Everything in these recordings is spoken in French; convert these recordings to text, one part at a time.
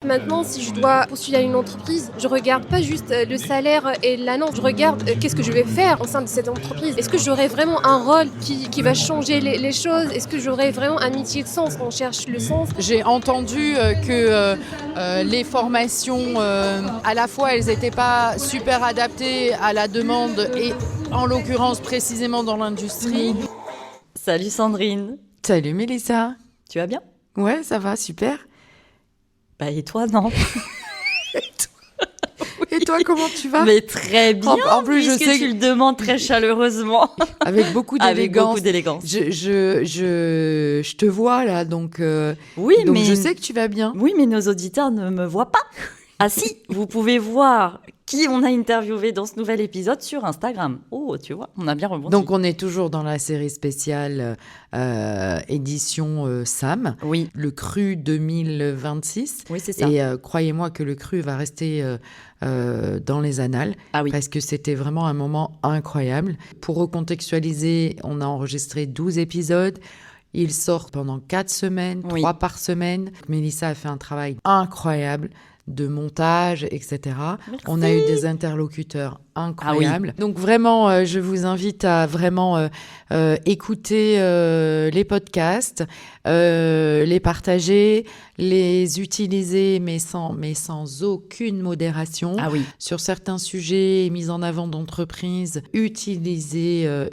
Maintenant, si je dois postuler à une entreprise, je regarde pas juste le salaire et l'annonce, je regarde qu'est-ce que je vais faire au sein de cette entreprise. Est-ce que j'aurai vraiment un rôle qui va changer les choses? Est-ce que j'aurai vraiment un métier de sens? On cherche le sens. J'ai entendu que les formations, à la fois, elles n'étaient pas super adaptées à la demande et en l'occurrence précisément dans l'industrie. Salut Sandrine. Salut Mélissa. Tu vas bien? Ouais, ça va, super. Bah et toi, non? Et toi, comment tu vas? Mais très bien, en plus, je sais que tu le demandes très chaleureusement. Avec beaucoup d'élégance. Avec beaucoup d'élégance. Je te vois là, donc, oui, donc mais je sais que tu vas bien. Oui, mais nos auditeurs ne me voient pas. Ah si, vous pouvez voir qui on a interviewé dans ce nouvel épisode sur Instagram. Oh, tu vois, on a bien rebondi. Donc, on est toujours dans la série spéciale édition Sam. Oui. Le cru 2026. Oui, c'est ça. Et croyez-moi que le cru va rester dans les annales. Ah oui. Parce que c'était vraiment un moment incroyable. Pour recontextualiser, on a enregistré 12 épisodes. Ils sortent pendant 4 semaines, 3 par semaine. Mélissa a fait un travail incroyable de montage, etc. Merci. On a eu des interlocuteurs incroyables. Ah oui. Donc vraiment, je vous invite à vraiment écouter les podcasts, les partager, les utiliser, mais sans aucune modération. Ah oui. Sur certains sujets mis en avant d'entreprises, utilisez-les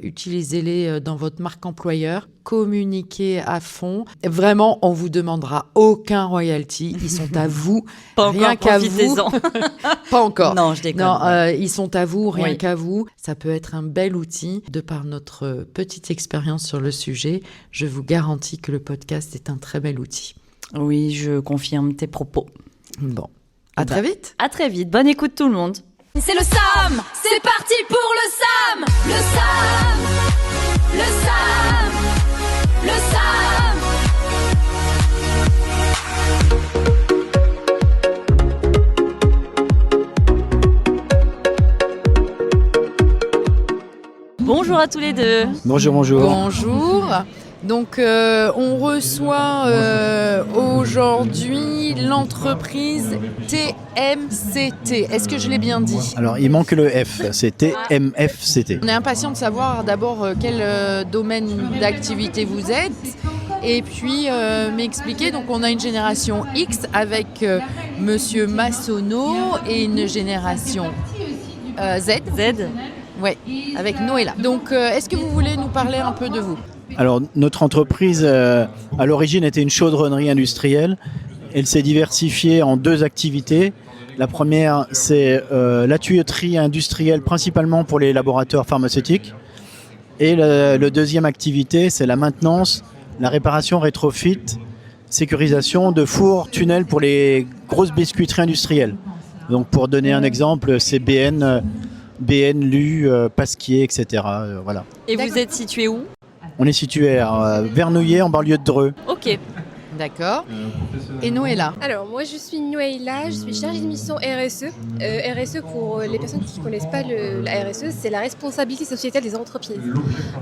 dans votre marque employeur. Communiquez à fond. Vraiment, on vous demandera aucun royalty. Ils sont à vous. Pas rien encore, qu'à vous. profitez-en. Pas encore. Non, je déconne. Non, ils sont à vous, rien Oui. qu'à vous. Ça peut être un bel outil. De par notre petite expérience sur le sujet, je vous garantis que le podcast est un très bel outil. Oui, je confirme tes propos. Bon, à très vite. À très vite. Bonne écoute tout le monde. C'est le Sam, c'est parti pour le Sam. Le Sam, le Sam, le Sam. Bonjour à tous les deux. Bonjour, bonjour. Bonjour. Donc, on reçoit aujourd'hui l'entreprise TMCT. Est-ce que je l'ai bien dit? Alors, il manque le F, c'est TMFCT. On est impatient de savoir d'abord quel domaine d'activité vous êtes et puis m'expliquer. Donc, on a une génération X avec Monsieur Massonneau et une génération Z. Ouais, avec Noëlla. Donc, est-ce que vous voulez nous parler un peu de vous? Alors, notre entreprise, à l'origine, était une chaudronnerie industrielle. Elle s'est diversifiée en 2 activités. La première, c'est la tuyauterie industrielle, principalement pour les laboratoires pharmaceutiques. Et le deuxième activité, c'est la maintenance, la réparation rétrofit, sécurisation de fours, tunnels pour les grosses biscuiteries industrielles. Donc, pour donner un exemple, c'est BN, Lu, Pasquier, etc. Voilà. Et vous êtes situé où? On est situé à Vernouillet, en banlieue de Dreux. Ok. D'accord. Et Noëlla? Alors, moi, je suis Noëlla, je suis chargée de mission RSE. RSE, pour les personnes qui ne connaissent pas la RSE, c'est la responsabilité sociétale des entreprises.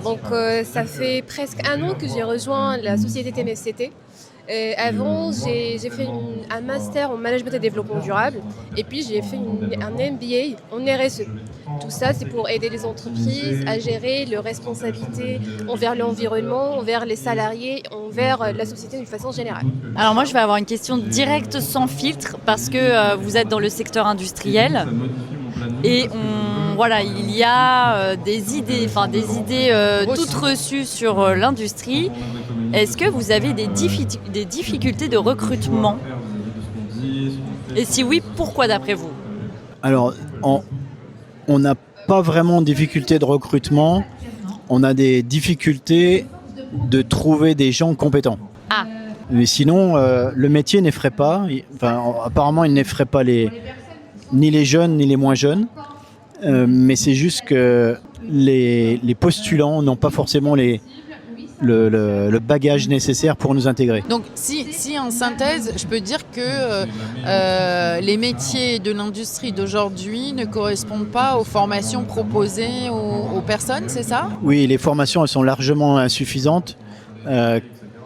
Donc, ça fait presque 1 an que j'ai rejoint la société TMSCT. Avant, j'ai fait un master en management et développement durable et puis j'ai fait un MBA en RSE. Tout ça, c'est pour aider les entreprises à gérer leurs responsabilités envers l'environnement, envers les salariés, envers la société d'une façon générale. Alors moi, je vais avoir une question directe sans filtre parce que vous êtes dans le secteur industriel et il y a des idées toutes reçues sur l'industrie. Est-ce que vous avez des difficultés de recrutement? Et si oui, pourquoi d'après vous? Alors, on n'a pas vraiment de difficultés de recrutement. On a des difficultés de trouver des gens compétents. Ah. Mais sinon, le métier n'effraie pas. Apparemment, il n'effraie pas ni les jeunes ni les moins jeunes. Mais c'est juste que les postulants n'ont pas forcément le bagage nécessaire pour nous intégrer. Donc, si en synthèse, je peux dire que les métiers de l'industrie d'aujourd'hui ne correspondent pas aux formations proposées aux personnes, c'est ça? Oui, les formations elles sont largement insuffisantes.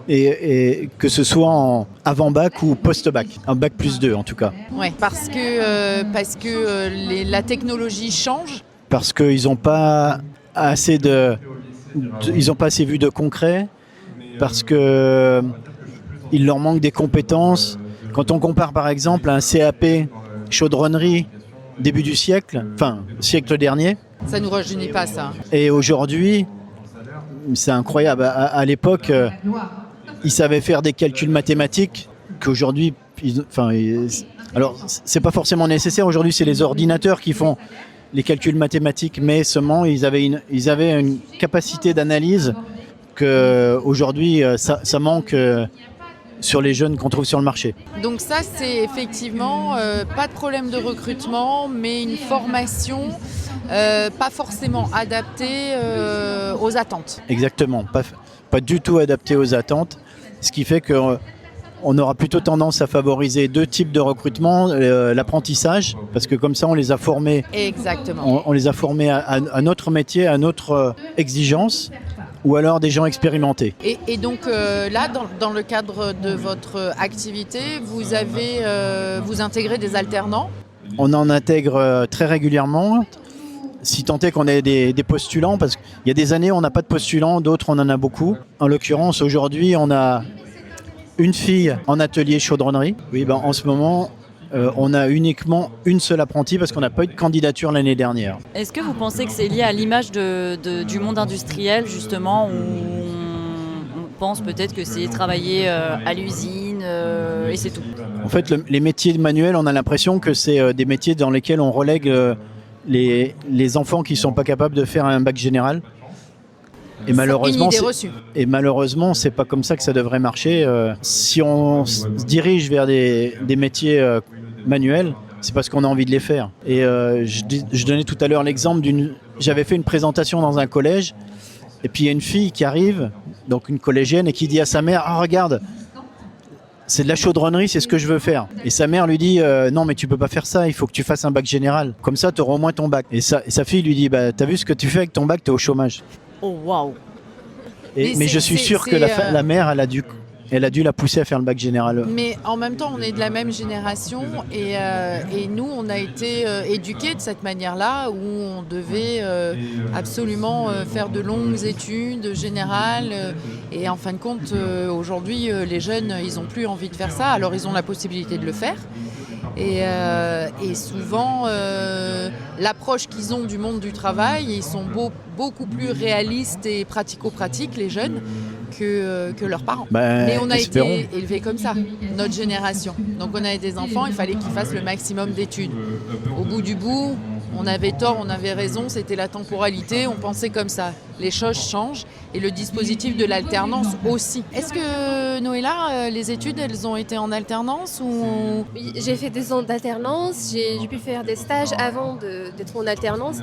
et que ce soit en avant-bac ou post-bac, un bac plus 2 en tout cas. Ouais, parce que la technologie change. Parce qu'ils n'ont pas assez ils ont pas assez vu de concret, parce que il leur manque des compétences. Quand on compare par exemple un CAP chaudronnerie début du siècle, enfin siècle dernier, Ça nous rajeunit pas, ça. et aujourd'hui, c'est incroyable. À l'époque, ils savaient faire des calculs mathématiques qu'aujourd'hui, alors c'est pas forcément nécessaire. Aujourd'hui, c'est les ordinateurs qui font les calculs mathématiques, mais seulement ils avaient une capacité d'analyse que aujourd'hui ça manque sur les jeunes qu'on trouve sur le marché. Donc ça, c'est effectivement pas de problème de recrutement, mais une formation pas forcément adaptée aux attentes. Exactement, pas du tout adapté aux attentes, ce qui fait que on aura plutôt tendance à favoriser deux types de recrutement, l'apprentissage, parce que comme ça on les a formés, Exactement. on les a formés à notre métier, à notre exigence, ou alors des gens expérimentés. Et donc là, dans le cadre de votre activité, vous intégrez des alternants. On en intègre très régulièrement, si tant est qu'on ait des postulants, parce qu'il y a des années on n'a pas de postulants, d'autres on en a beaucoup. En l'occurrence, aujourd'hui on a une fille en atelier chaudronnerie. Oui, en ce moment, on a uniquement une seule apprentie parce qu'on n'a pas eu de candidature l'année dernière. Est-ce que vous pensez que c'est lié à l'image du monde industriel, justement, où on pense peut-être que c'est travailler à l'usine et c'est tout? En fait, les métiers manuels, on a l'impression que c'est des métiers dans lesquels on relègue les enfants qui ne sont pas capables de faire un bac général. Et malheureusement, c'est pas comme ça que ça devrait marcher. Si on se dirige vers des métiers manuels, c'est parce qu'on a envie de les faire. Et je donnais tout à l'heure l'exemple j'avais fait une présentation dans un collège, et puis il y a une fille qui arrive, donc une collégienne, et qui dit à sa mère: ah, regarde, c'est de la chaudronnerie, c'est ce que je veux faire. Et sa mère lui dit non, mais tu peux pas faire ça, il faut que tu fasses un bac général. Comme ça, tu auras au moins ton bac. Et sa fille lui dit: t'as vu ce que tu fais avec ton bac, t'es au chômage. Oh waouh! Mais je suis sûr que la mère, elle a dû la pousser à faire le bac général. Mais en même temps, on est de la même génération et nous, on a été éduqués de cette manière-là, où on devait absolument faire de longues études générales. Et en fin de compte, aujourd'hui, les jeunes, ils n'ont plus envie de faire ça. Alors, ils ont la possibilité de le faire. Et souvent, l'approche qu'ils ont du monde du travail, ils sont beaucoup plus réalistes et pratico-pratiques, les jeunes, que leurs parents. Mais on a été élevés comme ça, notre génération. Donc on avait des enfants, il fallait qu'ils fassent le maximum d'études. Au bout du bout, on avait tort, on avait raison, c'était la temporalité, on pensait comme ça. Les choses changent et le dispositif de l'alternance aussi. Est-ce que, Noëlla, les études, elles ont été en alternance ou... Oui, j'ai fait 2 ans d'alternance, j'ai pu faire des stages avant d'être en alternance.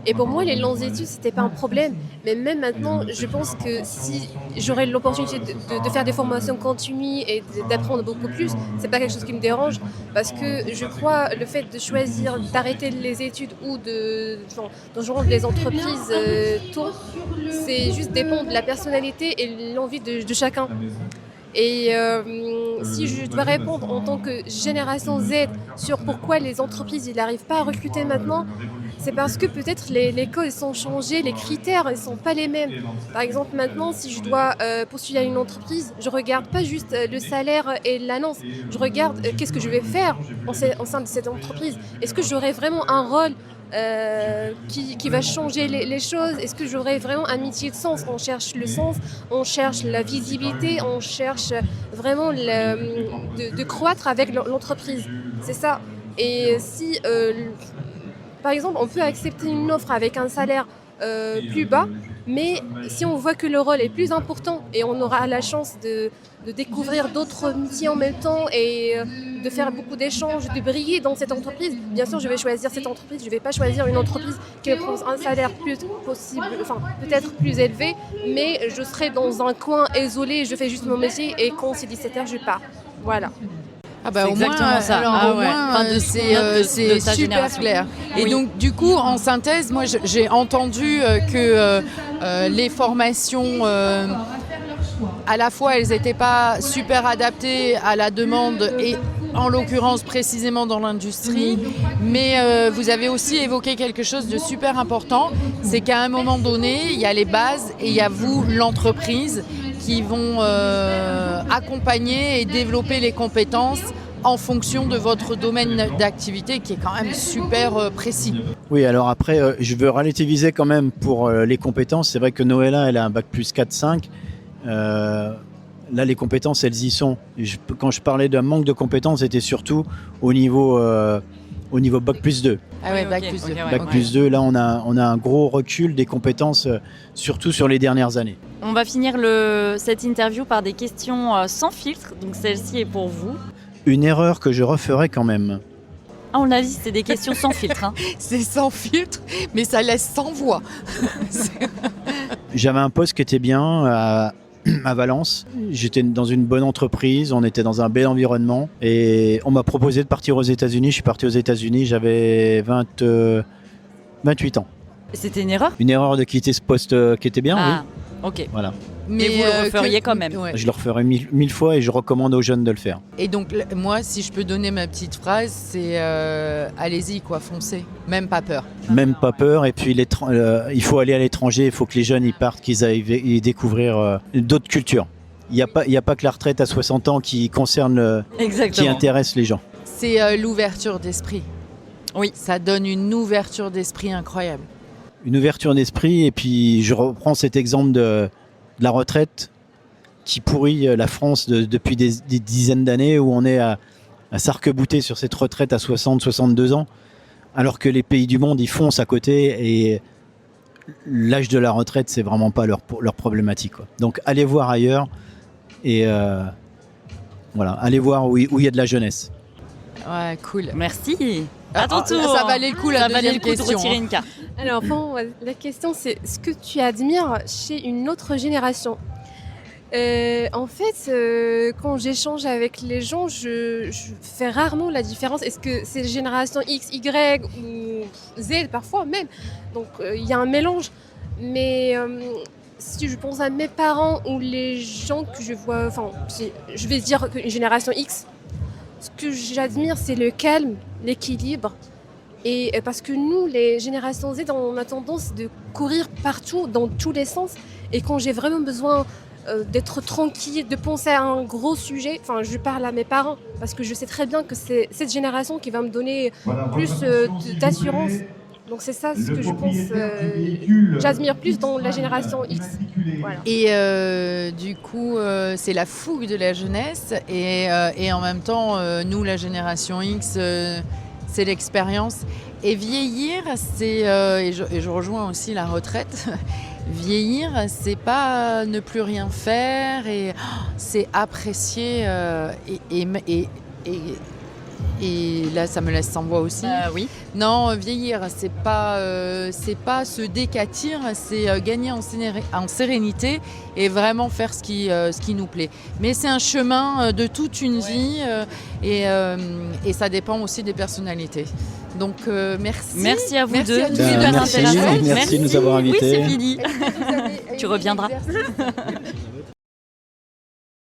Et pour moi, les longues études, c'était pas un problème. Mais même maintenant, je pense que si j'aurais l'opportunité de faire des formations continues et d'apprendre beaucoup plus, c'est pas quelque chose qui me dérange. Parce que je crois le fait de choisir d'arrêter les études ou de rejoindre les entreprises tôt, c'est juste dépend de la personnalité et l'envie de chacun. Et si je dois répondre en tant que génération Z sur pourquoi les entreprises n'arrivent pas à recruter maintenant, c'est parce que peut-être les codes sont changés, les critères ne sont pas les mêmes. Par exemple, maintenant, si je dois postuler à une entreprise, je ne regarde pas juste le salaire et l'annonce. Je regarde qu'est-ce que je vais faire au sein de cette entreprise. Est-ce que j'aurai vraiment un rôle qui va changer les choses? Est-ce que j'aurai vraiment un métier de sens? On cherche le sens, on cherche la visibilité, on cherche vraiment de croître avec l'entreprise. C'est ça. Et si, par exemple, on peut accepter une offre avec un salaire plus bas, mais si on voit que le rôle est plus important et on aura la chance de découvrir d'autres métiers en même temps et de faire beaucoup d'échanges, de briller dans cette entreprise, bien sûr je vais choisir cette entreprise, je ne vais pas choisir une entreprise qui me propose un salaire peut-être plus élevé, mais je serai dans un coin isolé, je fais juste mon métier et quand c'est 17h, je pars. Voilà. Ah bah, c'est exactement ça. Alors, au moins, c'est super clair. Et oui. donc, du coup, en synthèse, moi, j'ai entendu que les formations à la fois elles n'étaient pas super adaptées à la demande et en l'occurrence précisément dans l'industrie, mais vous avez aussi évoqué quelque chose de super important, c'est qu'à un moment donné, il y a les bases et il y a vous, l'entreprise, qui vont accompagner et développer les compétences en fonction de votre domaine d'activité qui est quand même super précis. Oui, alors après, je veux relativiser quand même pour les compétences. C'est vrai que Noëlla, elle a un bac plus 4-5. Là, les compétences, elles y sont. Quand je parlais d'un manque de compétences, c'était surtout au niveau bac plus 2. Ah ouais, bac plus 2. Bac plus 2, là, on a un gros recul des compétences, surtout sur les dernières années. On va finir cette interview par des questions sans filtre, donc celle-ci est pour vous. Une erreur que je referais quand même. Ah, on l'a dit, c'est des questions sans filtre. Hein. C'est sans filtre, mais ça laisse sans voix. J'avais un poste qui était bien à Valence. J'étais dans une bonne entreprise, on était dans un bel environnement et on m'a proposé de partir aux États-Unis. Je suis parti aux États-Unis, j'avais 28 ans. C'était une erreur? Une erreur de quitter ce poste qui était bien, Ah, oui. ok. Voilà. Mais vous le referiez quand même. Ouais. Je le referai mille fois et je recommande aux jeunes de le faire. Et donc, moi, si je peux donner ma petite phrase, c'est allez-y, quoi, foncez. Même pas peur. Même pas peur. Et puis, il faut aller à l'étranger. Il faut que les jeunes y partent, qu'ils aillent découvrir d'autres cultures. Il n'y a pas que la retraite à 60 ans qui concerne, qui intéresse les gens. C'est l'ouverture d'esprit. Oui. Ça donne une ouverture d'esprit incroyable. Une ouverture d'esprit. Et puis, je reprends cet exemple de la retraite qui pourrit la France depuis des dizaines d'années où on est à s'arc-bouter sur cette retraite à 60-62 ans alors que les pays du monde y foncent à côté et l'âge de la retraite c'est vraiment pas leur problématique, quoi. Donc allez voir ailleurs et voilà, allez voir où il y a de la jeunesse. Ouais, cool. Merci. À ton tour. Ça valait le coup la deuxième question. De retirer une carte. Alors, bon, la question, c'est ce que tu admires chez une autre génération. En fait, quand j'échange avec les gens, je fais rarement la différence. Est-ce que c'est génération X, Y ou Z parfois même? Donc, il y a un mélange. Mais si je pense à mes parents ou les gens que je vois, enfin, je vais dire une génération X, ce que j'admire, c'est le calme, l'équilibre. Et parce que nous, les générations Z, on a tendance de courir partout, dans tous les sens. Et quand j'ai vraiment besoin d'être tranquille, de penser à un gros sujet, enfin, je parle à mes parents parce que je sais très bien que c'est cette génération qui va me donner plus d'assurance. Donc c'est ça ce que je pense, j'admire plus dans la génération X. Voilà. Et du coup, c'est la fougue de la jeunesse et en même temps, nous, la génération X, c'est l'expérience. Et vieillir, c'est, et je rejoins aussi la retraite, vieillir, c'est pas ne plus rien faire, et c'est apprécier et là, ça me laisse sans voix aussi. Oui. Non, vieillir, c'est pas se décatir, c'est gagner en sérénité et vraiment faire ce qui nous plaît. Mais c'est un chemin de toute une vie et ça dépend aussi des personnalités. Donc merci. Merci à vous deux. À tous Ben, les deux. merci de nous avoir invités. Oui, c'est fini. Tu reviendras.